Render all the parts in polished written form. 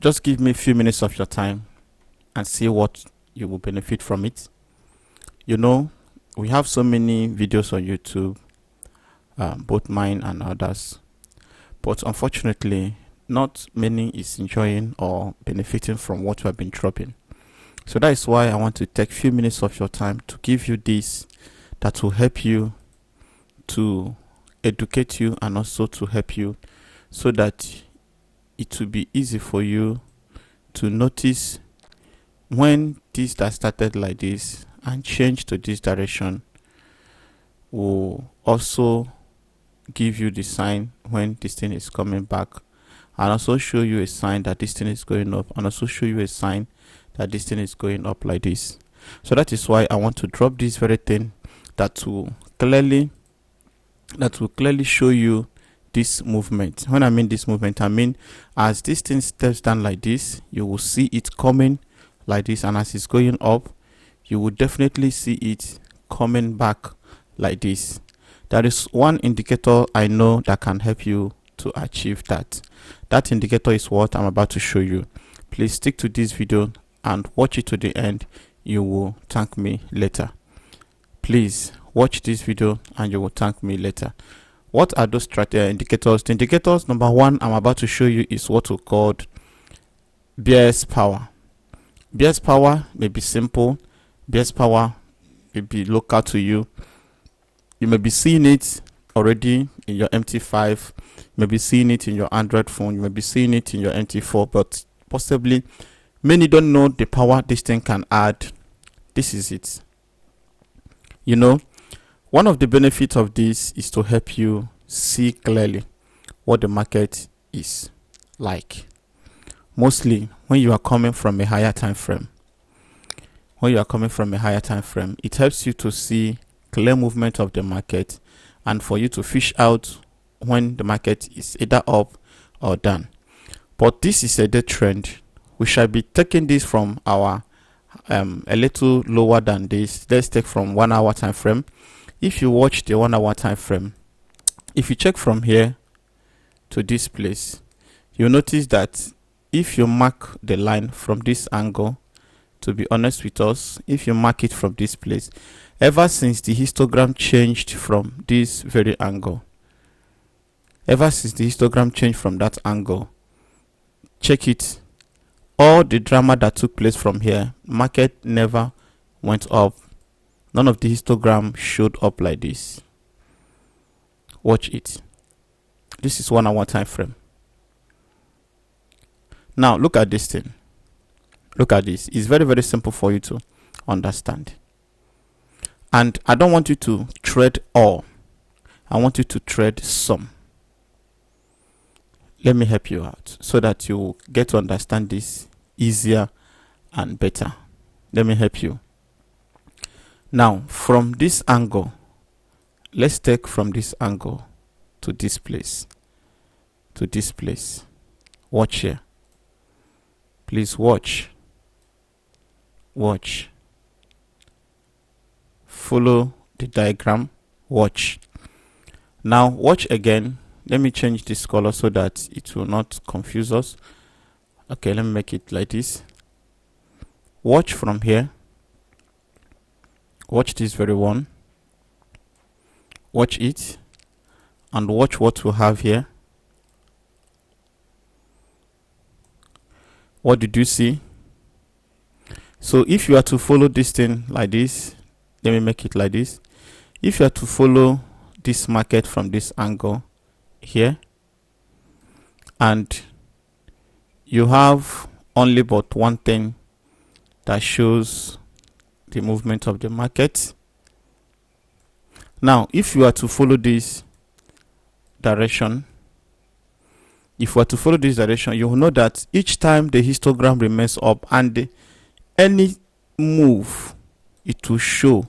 just give me a few minutes of your time and see what you will benefit from it. You know, we have so many videos on YouTube, both mine and others, but unfortunately not many is enjoying or benefiting from what we have been dropping. So that is why I want to take a few minutes of your time to give you this that will help you, to educate you, and also to help you so that it will be easy for you to notice when this that started like this and change to this direction will also give you the sign when this thing is coming back, and also show you a sign that this thing is going up, and also show you a sign that this thing is going up like this. So that is why I want to drop this very thing that will clearly show you this movement. When I mean this movement, I mean as this thing steps down like this, you will see it coming like this, and as it's going up, you will definitely see it coming back like this. There is one indicator I know that can help you to achieve that. That indicator is what I'm about to show you. Please stick to this video and watch it to the end. You will thank me later. Please watch this video and you will thank me later. What are those indicators? The indicators, number one, I'm about to show you is what we call bear's power. Bear's power may be simple. Bear's power may be local to you. You may be seeing it already in your MT5. You may be seeing it in your Android phone. You may be seeing it in your MT4, but possibly many don't know the power this thing can add. This is it. You know, one of the benefits of this is to help you see clearly what the market is like. Mostly when you are coming from a higher time frame. It helps you to see clear movement of the market and for you to fish out when the market is either up or down. But this is a day trend. We shall be taking this from our a little lower than this. Let's take from 1 hour time frame. If you watch the 1 hour time frame, if you check from here to this place, you'll notice that if you mark the line from this angle, to be honest with us, if you mark it from this place, ever since the histogram changed from this very angle, from that angle, check it, all the drama that took place from here, market never went up. None of the histogram showed up like this. Watch it. This is 1 hour time frame. Now look at this thing. Look at this. It's very, very simple for you to understand. And I don't want you to trade all. I want you to trade some. Let me help you out so that you get to understand this easier and better. Let me help you. Now, from this angle, let's take from this angle to this place. Watch here. Please watch. Follow the diagram. Watch. Now watch again. Let me change this color so that it will not confuse us. Okay, let me make it like this. Watch from here. Watch this very one. Watch it. And watch what we have here. What did you see? So if you are to follow this thing like this, let me make it like this. If you are to follow this market from this angle here, and you have only but one thing that shows the movement of the market. Now, if you are to follow this direction, you will know that each time the histogram remains up and any move, it will show.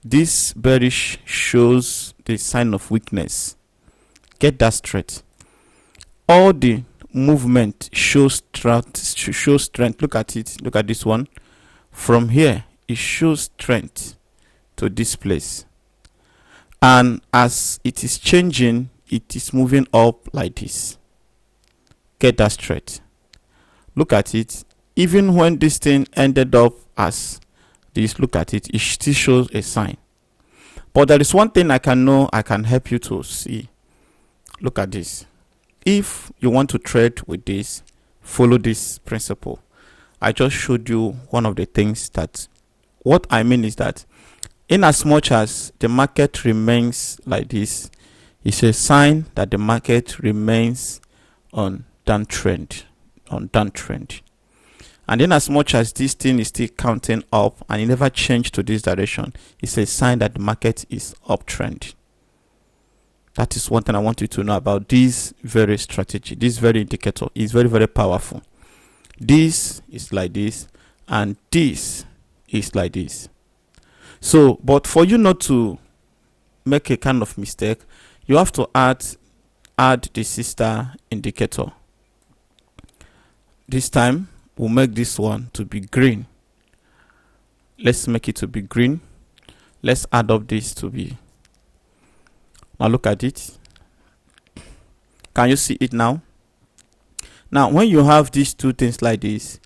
This bearish shows the sign of weakness. Get that straight. All the movement shows strength. Look at it. Look at this one. From here, it shows strength to this place. And as it is changing, it is moving up like this. Get that straight. look at it. Even when this thing ended up as this, look at it, it still shows a sign. But there is one thing I can help you to see. Look at this. If you want to trade with this, follow this principle. I just showed you one of the things that, what I mean is that in as much as the market remains like this, it's a sign that the market remains on downtrend. And in as much as this thing is still counting up and it never changed to this direction, it's a sign that the market is uptrend. That is one thing I want you to know about this very strategy. This very indicator is very, very powerful. This is like this, and this is like this. So, but for you not to make a kind of mistake, you have to add the sister indicator. This time we'll make this one to be green. Let's make it to be green. Let's add up this to be. Now look at it. Can you see it now? Now when you have these two things like this,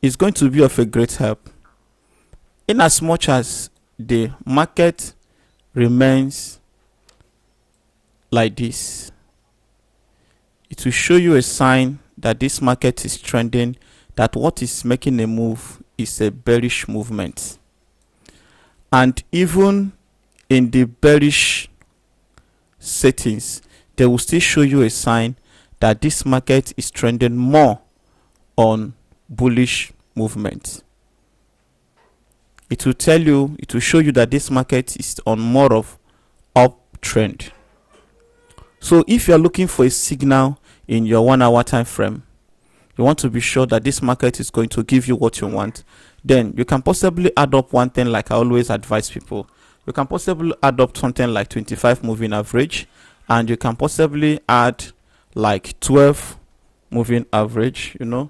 it's going to be of a great help. In as much as the market remains like this, it will show you a sign that this market is trending, that what is making a move is a bearish movement. And even in the bearish settings, they will still show you a sign that this market is trending more on bullish movement. It will tell you, it will show you that this market is on more of uptrend. So if you are looking for a signal in your 1 hour time frame, you want to be sure that this market is going to give you what you want, then you can possibly add up one thing, like I always advise people. You can possibly add up something like 25 moving average, and you can possibly add like 12 moving average. You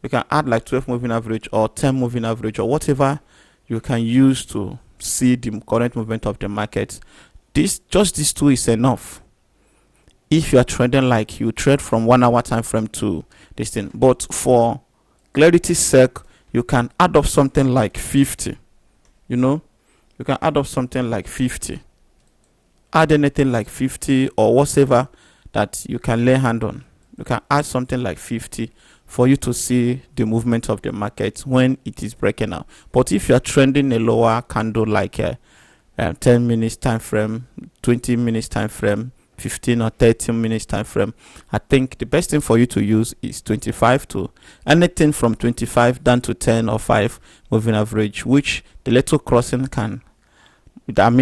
can add like 12 moving average or 10 moving average or whatever you can use to see the current movement of the market. Just these two is enough if you are trading like you trade from 1 hour time frame to this thing. But for clarity's sake, you can add up something like 50. You can add up something like 50. Add anything like 50 or whatever that you can lay hand on. You can add something like 50 for you to see the movement of the market when it is breaking out. But if you are trending a lower candle like a 10 minutes time frame, 20 minutes time frame, 15 or 30 minutes time frame, I think the best thing for you to use is 25 to anything from 25 down to 10 or 5 moving average, which the little crossing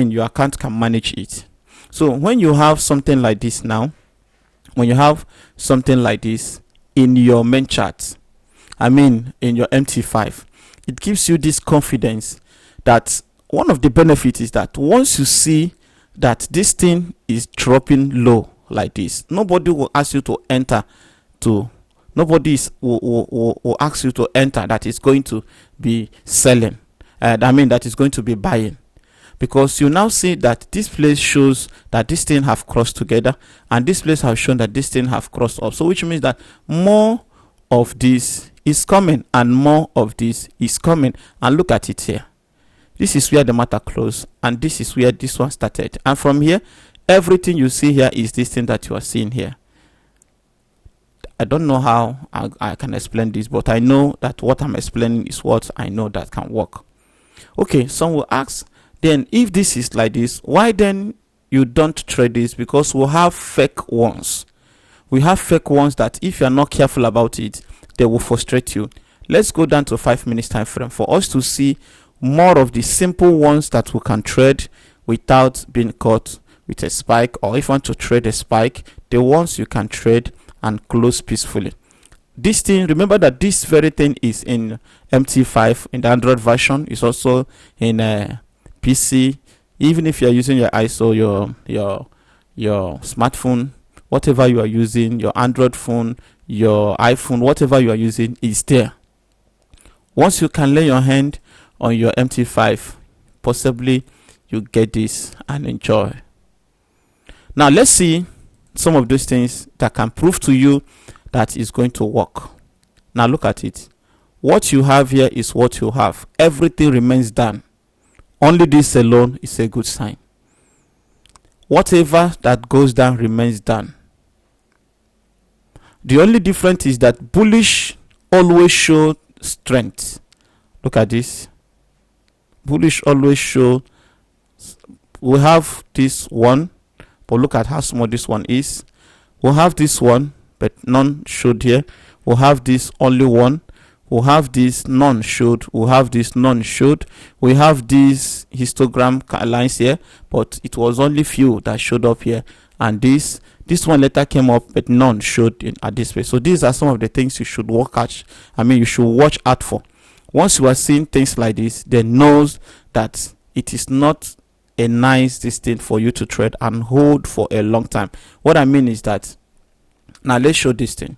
your account can manage it. So when you have something like this now, when you have something like this in your main chart, in your MT5, it gives you this confidence that one of the benefits is that once you see that this thing is dropping low like this, nobody will ask you to enter will ask you to enter that is going to be selling, that is going to be buying, because you now see that this place shows that this thing have crossed together, and this place have shown that this thing have crossed up. So which means that more of this is coming and more of this is coming. And look at it here. This is where the matter closed, and this is where this one started. And from here, everything you see here is this thing that you are seeing here. I don't know how I can explain this, but I know that what I'm explaining is what I know that can work. Okay, some will ask, then if this is like this, why then you don't trade this? Because we'll have fake ones. We have fake ones that if you're not careful about it, they will frustrate you. Let's go down to 5 minutes time frame for us to see more of the simple ones that we can trade without being caught with a spike, or if you want to trade a spike, the ones you can trade and close peacefully. This thing, remember that this very thing is in MT5 in the Android version. It's also in PC. Even if you are using your ISO, your smartphone, whatever you are using, your Android phone, your iPhone, whatever you are using is there. Once you can lay your hand on your MT5, possibly you get this and enjoy. Now let's see some of those things that can prove to you that is going to work. Now look at it. What you have here is what you have. Everything remains down. Only this alone is a good sign. Whatever that goes down remains down. The only difference is that bullish always show strength. Look at this. Bullish always show. We have this one, but look at how small this one is. We'll have this one, but none showed here. We'll have this only one. We'll have this none showed. We'll have this none showed. We have these histogram lines here, but it was only few that showed up here. And this one later came up, but none showed at this place. So these are some of the things you should you should watch out for. Once you are seeing things like this, then knows that it is not a nice thing for you to trade and hold for a long time. What I mean is that, now let's show this thing.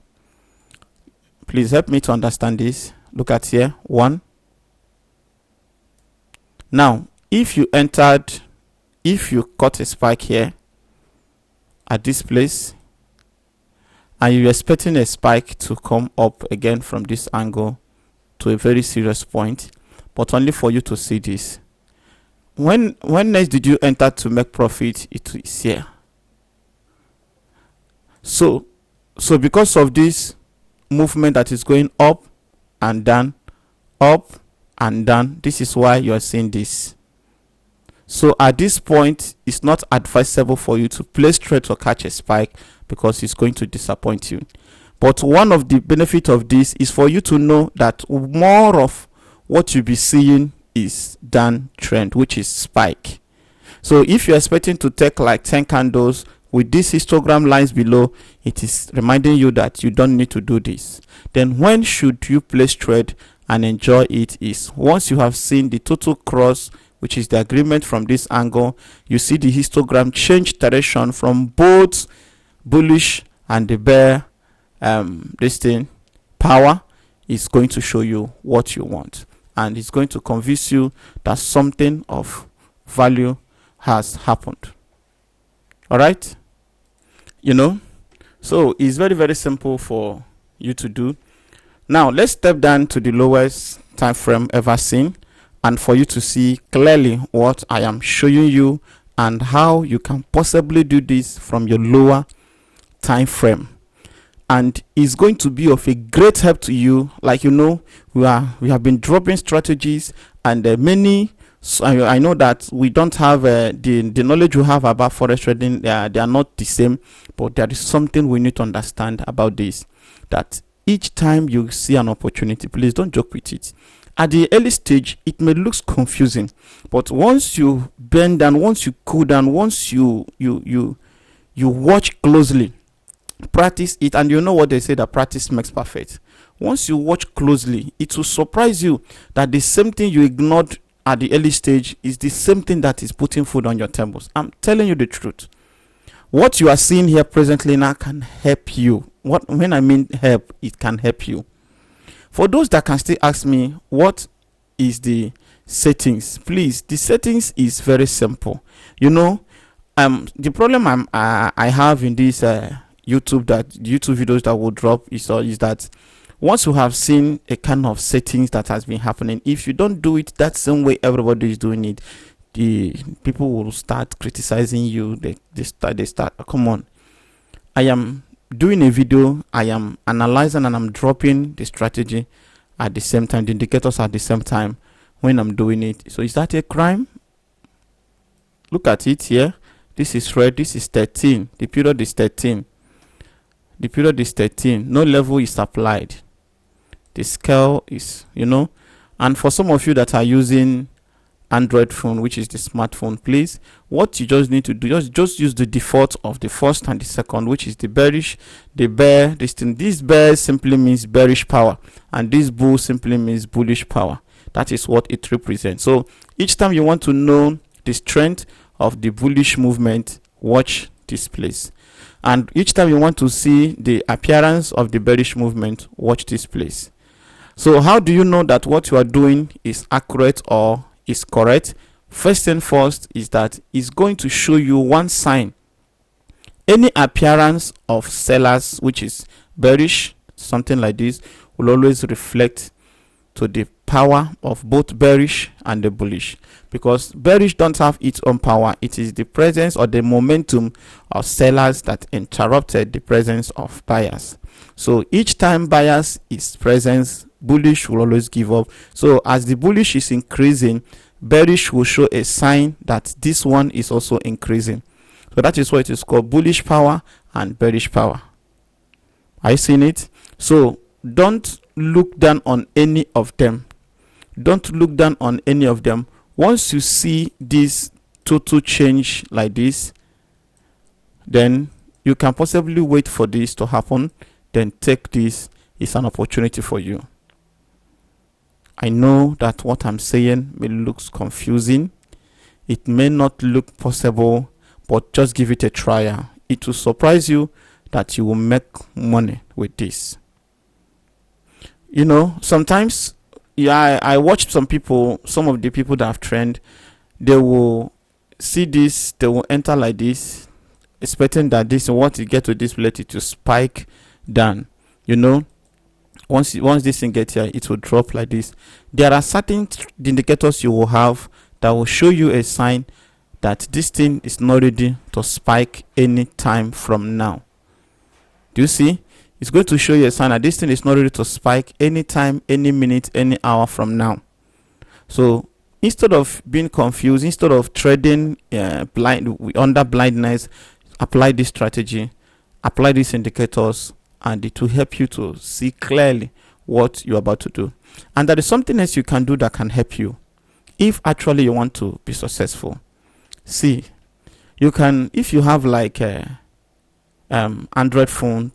Please help me to understand this. Look at here, 1. Now, if you caught a spike here at this place, and you're expecting a spike to come up again from this angle to a very serious point, but only for you to see this. When next did you enter to make profit? It is here. So because of this movement that is going up and down, this is why you are seeing this. So at this point, it's not advisable for you to place trades or catch a spike, because it's going to disappoint you. But one of the benefits of this is for you to know that more of what you'll be seeing is downtrend, which is spike. So if you're expecting to take like 10 candles with these histogram lines below, it is reminding you that you don't need to do this. Then when should you place trade and enjoy it is once you have seen the total cross, which is the agreement from this angle. You see the histogram change direction from both bullish and the bear power is going to show you what you want, and it's going to convince you that something of value has happened. All right, so it's very, very simple for you to do. Now let's step down to the lowest time frame ever seen, and for you to see clearly what I am showing you and how you can possibly do this from your lower time frame. And it's going to be of a great help to you. Like we have been dropping strategies, and many. So I know that we don't have the knowledge we have about forex trading. They are not the same, but there is something we need to understand about this. That each time you see an opportunity, please don't joke with it. At the early stage, it may look confusing, but once you bend down, once you cool down, once you watch closely, practice it, and you know what they say, that practice makes perfect. Once you watch closely, it will surprise you that the same thing you ignored at the early stage is the same thing that is putting food on your tables. I'm telling you the truth. What you are seeing here presently now can help you. When I mean help, it can help you. For those that can still ask me, what is the settings? Please, the settings is very simple. The problem I have in this YouTube videos that will drop is that once you have seen a kind of settings that has been happening, if you don't do it that same way everybody is doing it, the people will start criticizing you. They start, come on. I am doing a video, I am analyzing, and I'm dropping the strategy at the same time, the indicators at the same time when I'm doing it. So is that a crime? Look at it here. This is red, this is 13. The period is 13. The period is 13. No level is applied. The scale is, and for some of you that are using Android phone, which is the smartphone, please, what you just need to do, just use the default of the first and the second, which is the bearish, the bear. This bear simply means bearish power, and this bull simply means bullish power. That is what it represents. So each time you want to know the strength of the bullish movement, watch this place, and each time you want to see the appearance of the bearish movement, watch this place. So how do you know that what you are doing is accurate or is correct? First and first is that it's going to show you one sign. Any appearance of sellers, which is bearish, something like this, will always reflect to the power of both bearish and the bullish, because bearish don't have its own power. It is the presence or the momentum of sellers that interrupted the presence of buyers. So each time buyers is present, bullish will always give up. So as the bullish is increasing, bearish will show a sign that this one is also increasing. So that is why it is called bullish power and bearish power. Are you seeing it? So don't look down on any of them. Don't look down on any of them. Once you see this total change like this, then you can possibly wait for this to happen. Then take this is an opportunity for you. I know that what I'm saying may look confusing. It may not look possible, but just give it a try. It will surprise you that you will make money with this. You know, sometimes, yeah, I watch some people, some of the people that have trend, they will see this, they will enter like this, expecting that this, once you get to this place, it will spike down. You know, once this thing gets here, it will drop like this. There are certain indicators you will have that will show you a sign that this thing is not ready to spike any time from now. Do you see? It's going to show you a sign that this thing is not ready to spike anytime, any minute, any hour from now. So instead of being confused, instead of trading under blindness, apply this strategy, apply these indicators, and it will help you to see clearly what you're about to do. And there is something else you can do that can help you if actually you want to be successful. See, you can, if you have like a Android phone,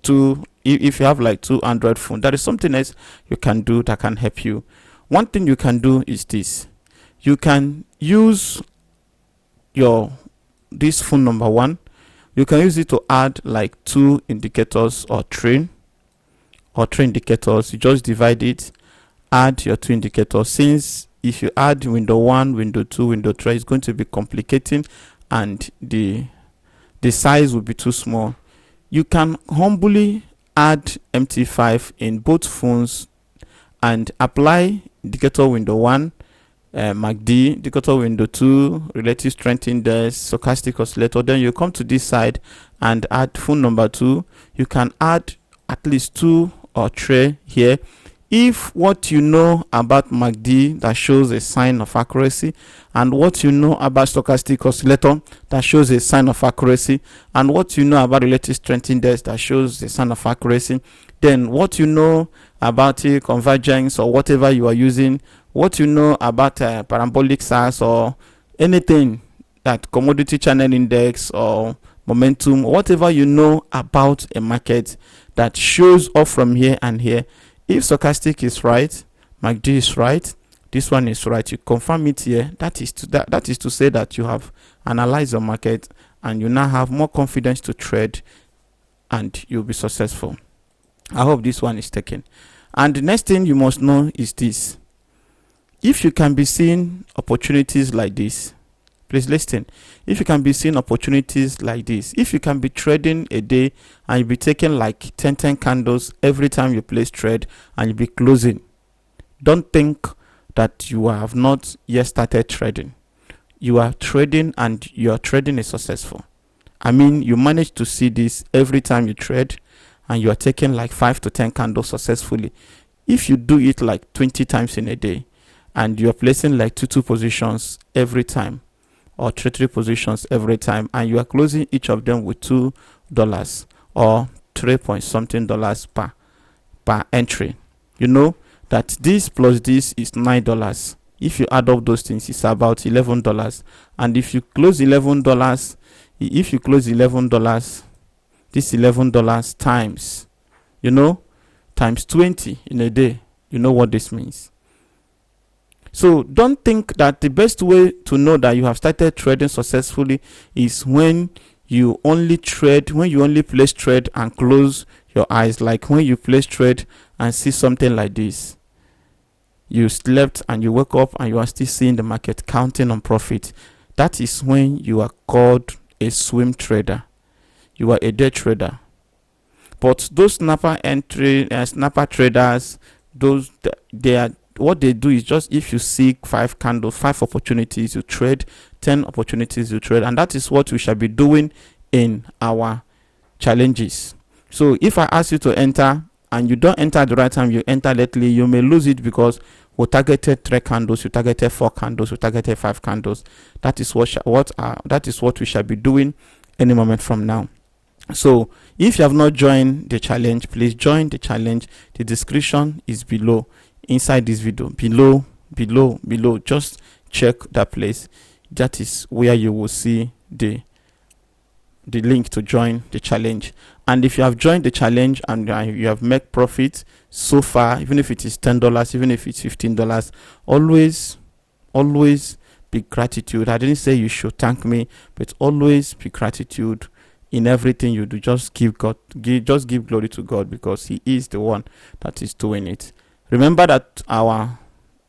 if you have like 2 Android phone, there is something else you can do that can help you. One thing you can do is this: you can use this phone number one, you can use it to add like 2 indicators or 3 indicators. You just divide it, add your 2 indicators. Since if you add window 1, window 2, window 3, it's going to be complicating and the size will be too small. You can humbly add MT5 in both phones and apply indicator window 1, MACD, indicator window 2, relative strength index, stochastic oscillator. Then you come to this side and add phone number 2. You can add at least 2 or 3 here. If what you know about MACD that shows a sign of accuracy, and what you know about stochastic oscillator that shows a sign of accuracy, and what you know about relative strength index that shows a sign of accuracy, then what you know about convergence or whatever you are using, what you know about parabolic size or anything, that commodity channel index or momentum, whatever you know about a market that shows up from here and here. If stochastic is right, MACD is right, this one is right, you confirm it here. That is to say that you have analyzed your market and you now have more confidence to trade and you'll be successful. I hope this one is taken. And the next thing you must know is this: if you can be seeing opportunities like this, please listen. If you can be seeing opportunities like this, if you can be trading a day and you'll be taking like 10 candles every time you place trade and you'll be closing, don't think that you have not yet started trading. You are trading and your trading is successful. I mean, you manage to see this every time you trade and you are taking like 5 to 10 candles successfully. If you do it like 20 times in a day and you're placing like 2 positions every time, or 3 positions every time, and you are closing each of them with $2 or 3 point something dollars per entry, you know that this plus this is $9. If you add up those things, it's about $11. And if you close $11, this $11 times, you know, times 20 in a day, you know what this means. So don't think that the best way to know that you have started trading successfully is when you only trade, when you only place trade and close your eyes. Like when you place trade and see something like this, you slept and you wake up and you are still seeing the market counting on profit. That is when you are called a swing trader. You are a day trader. But those snapper traders, those they are, what they do is just, if you see 5 candles, 5 opportunities, you trade 10 opportunities, you trade. And that is what we shall be doing in our challenges. So if I ask you to enter and you don't enter at the right time, you enter lately, you may lose it, because we targeted 3 candles, you targeted 4 candles, you targeted 5 candles. That is what we shall be doing any moment from now. So if you have not joined the challenge, please join the challenge. The description is below, inside this video, below. Just check that place. That is where you will see the link to join the challenge. And if you have joined the challenge and you have made profit so far, even if it is $10, even if it's $15, always be gratitude. I didn't say you should thank me, but always be gratitude in everything you do. Just give glory to God, because He is the one that is doing it. Remember that our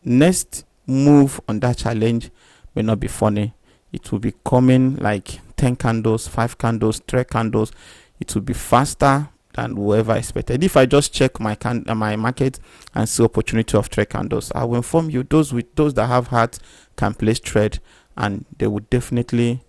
next move on that challenge may not be funny. It will be coming like 10 candles, 5 candles, 3 candles. It will be faster than whoever expected. If I just check my market and see opportunity of 3 candles, I will inform you. Those that have heart can place trade, and they will definitely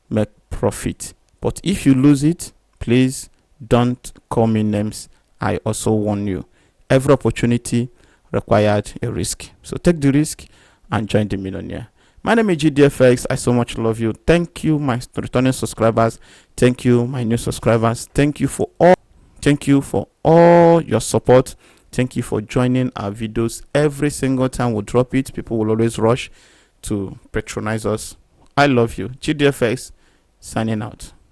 make profit. But if you lose it, please don't call me names. I also warn you. Every opportunity required a risk. So take the risk and join the millionaire. My name is GDFX. I so much love you. Thank you, my returning subscribers. Thank you, my new subscribers. Thank you for all your support. Thank you for joining our videos. Every single time we drop it, people will always rush to patronize us. I love you. GDFX signing out.